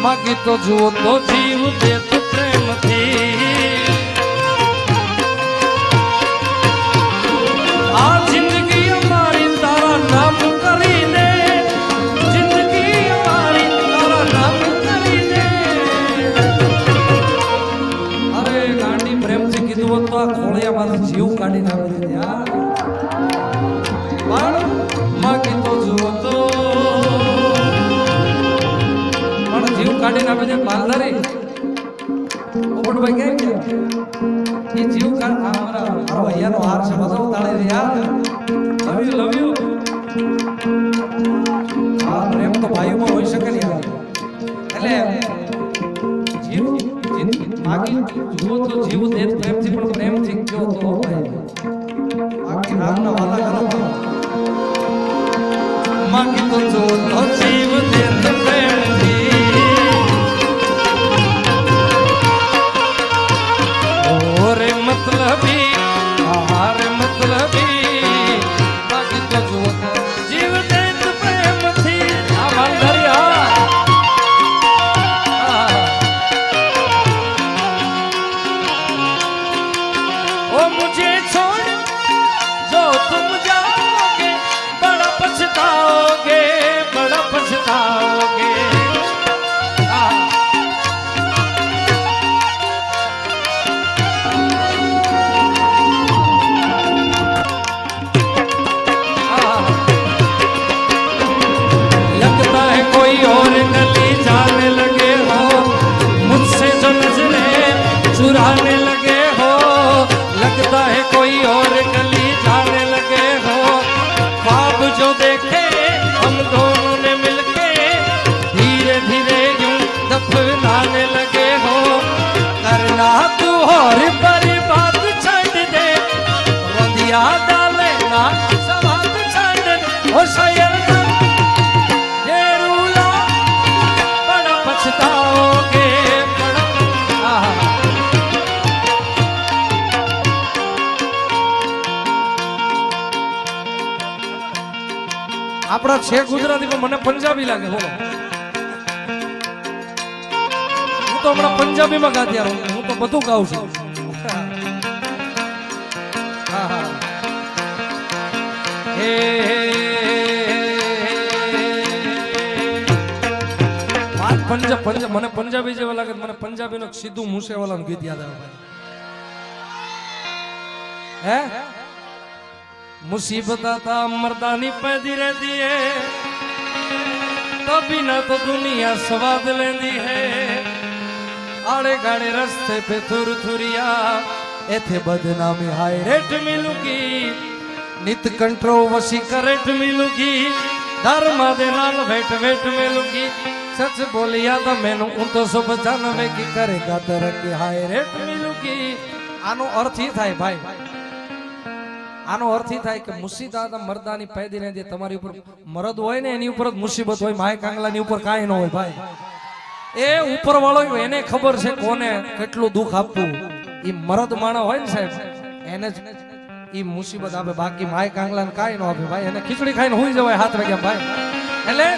માગી તો જુઓ તો જીવ દે તું પ્રેમથી આ જિંદગી અમારી તારા નામ કરી દે જિંદગી અમારી તારા નામ કરી દે અરે ગાંડી પ્રેમથી કીધું હોત તો આ ખોળિયામાંથી જીવ કાઢી નાખી દે યાર માગી તો જુઓ તો જીવ કાઢી નાખે છે માલધારી ઉપડભાઈ કેમ કે એ જીવ કાઢ અમારા મારો અહીંયાનો હાર છે બધો તાળે રે યાર લવ યુ આ પ્રેમ તો ભાઈઓમાં હોઈ શકે ને યાર એટલે જીવ માગી જુઓ તો જીવ દે પ્રેમથી પણ પ્રેમથી જો તો ભાઈ બાકી રામના વાલા કરો તો માગી તો જુઓ તો જીવ દે પ્રેમથી मतलबी हार मतलबी बाकी तो जुओ तो जीव दे तू प्रेम थी आ मालधारी ओ मुझे छोड़ जो तुम जाओगे बड़ा पछताओगे बड़ा पछताओगे कोई और गली जाने लगे हो मुझसे जो नजरें चुराने लगे हो लगता है कोई और गली जाने लगे हो ख्वाब जो देखे हम दोनों ने मिलके धीरे धीरे यूं दफनाने लगे हो करना तू और बड़ी बात छड़ दे रंधिया डाले ना सवाल छड़ दे ओ शायर આપડા છે ગુજરાતી પણ મને પંજાબી લાગે બોલો હું તો હમણાં પંજાબીમાં ગાતી આવ્યો હું તો બધું ગાઉં છું મને પંજાબી જેવા લાગે મને પંજાબી નો સીધું મૂસેવાલા ગીત યાદ આવે હે मुसीबत आता मर्दानी पैदी रहती है तभी ना तो दुनिया स्वाद लेंदी है आड़े गाड़े रस्ते पे थुर थुरिया एथे बदनामी हाय रेट मिलूगी नित कंट्रोवर्सी करेट मिलूगी धर्मा दे नाल वेट वेट मिलूगी सच बोलिया तो मैनू उन तो सब जानवे की करेगा तरक्की हाय रेट मिलूगी आनो अर्थ ही थाय भाई આનો અર્થ એ થાય કે મુસીબત મર્દાની પેદી ને તમારી ઉપર મરદ હોય ને એની ઉપર જ મુસીબત હોય માય કાંગલાની ઉપર કાંઈ ન હોય ભાઈ એ ઉપર વાળો એને ખબર છે કોને કેટલું દુઃખ આપવું ઈ મરદ માણસ હોય ને સાહેબ એને જ ઈ મુસીબત આપે બાકી માય કાંગલાને કાંઈ ન આપે ભાઈ એને ખીચડી ખાઈને હુઈ જવાય 7 વાગ્યા ભાઈ એટલે